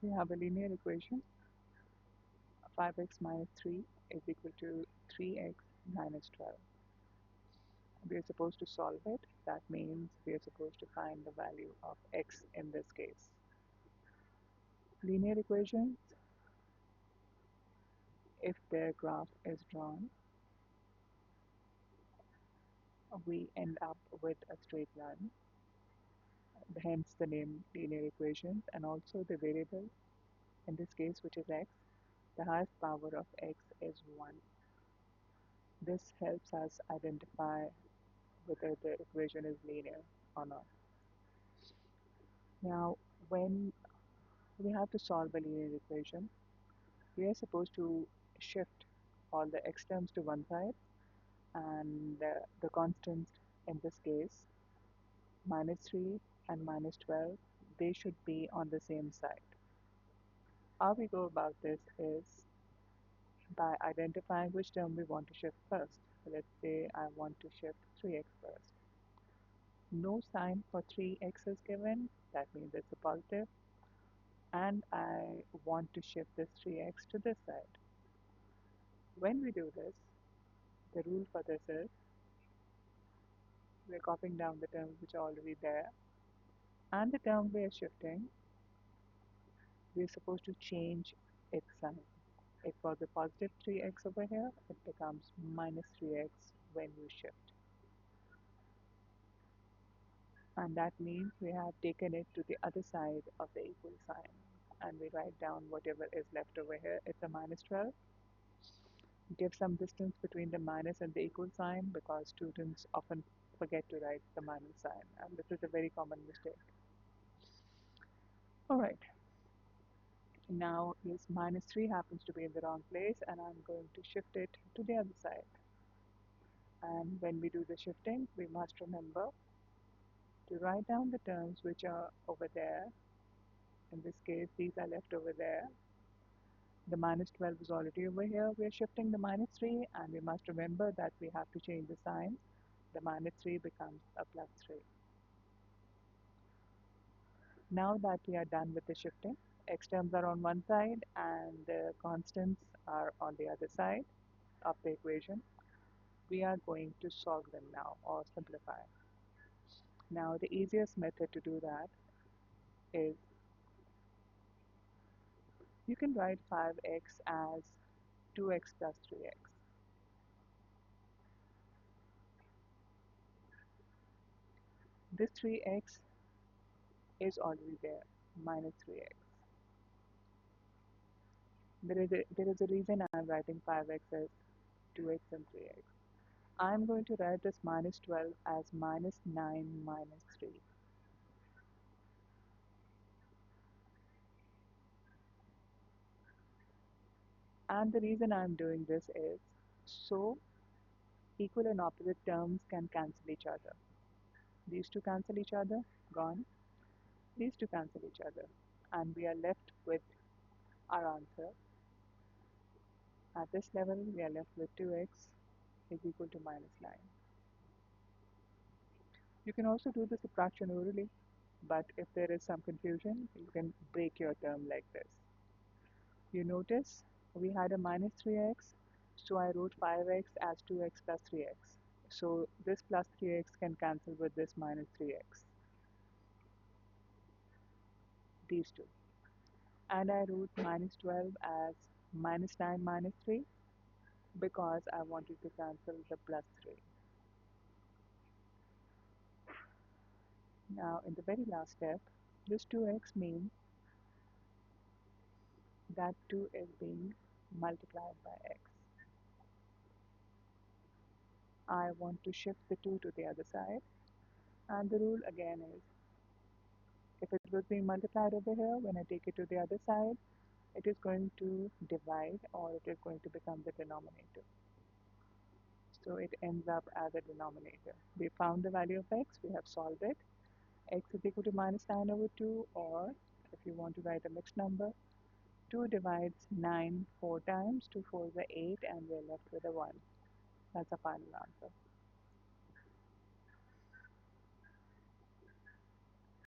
We have a linear equation. 5x minus 3 is equal to 3x minus 12. We are supposed to solve it. That means we are supposed to find the value of x in this case. Linear equations, if their graph is drawn, we end up with a straight line, hence the name linear equations, and also the variable in this case, which is x. The highest power of x is 1. This helps us identify whether the equation is linear or not. Now, when we have to solve a linear equation, we are supposed to shift all the x terms to one side, and the constants in this case, minus 3 and minus 12, they should be on the same side. How we go about this is by identifying which term we want to shift first. So let's say I want to shift 3x first. No sign for 3x is given, that means it's a positive, and I want to shift this 3x to this side. When we do this, the rule for this is we're copying down the terms which are already there, and the term we are shifting, we're supposed to change its sign. It was a positive 3x over here, it becomes minus 3x when you shift. And that means we have taken it to the other side of the equal sign. And we write down whatever is left over here. It's a minus 12. Give some distance between the minus and the equal sign because students often forget to write the minus sign. And this is a very common mistake. Alright, now this minus 3 happens to be in the wrong place and I'm going to shift it to the other side. And when we do the shifting, we must remember to write down the terms which are over there. In this case, these are left over there. The minus 12 is already over here. We are shifting the minus 3 and we must remember that we have to change the sign. The minus 3 becomes a plus 3. Now that we are done with the shifting, x terms are on one side and the constants are on the other side of the equation. We are going to solve them now or simplify. Now the easiest method to do that is you can write 5x as 2x plus 3x. This 3x is already there, minus 3x. There is a reason I'm writing 5x as 2x and 3x. I'm going to write this minus 12 as minus 9 minus 3. And the reason I'm doing this is so equal and opposite terms can cancel each other. These two cancel each other, gone. These two cancel each other. And we are left with our answer. At this level, we are left with 2x is equal to minus 9. You can also do the subtraction orally, but if there is some confusion, you can break your term like this. You notice we had a minus 3x, so I wrote 5x as 2x plus 3x. So this plus 3x can cancel with this minus 3x, these two. And I wrote minus 12 as minus 9 minus 3 because I wanted to cancel the plus 3. Now in the very last step, this 2x means that 2 is being multiplied by x. I want to shift the 2 to the other side, and the rule again is if it was being multiplied over here, when I take it to the other side, it is going to divide or it is going to become the denominator. So it ends up as a denominator. We found the value of x, we have solved it. X is equal to minus 9 over 2, or if you want to write a mixed number, 2 divides 9 4 times, 2 4 is 8, and we're left with a 1. That's the final answer.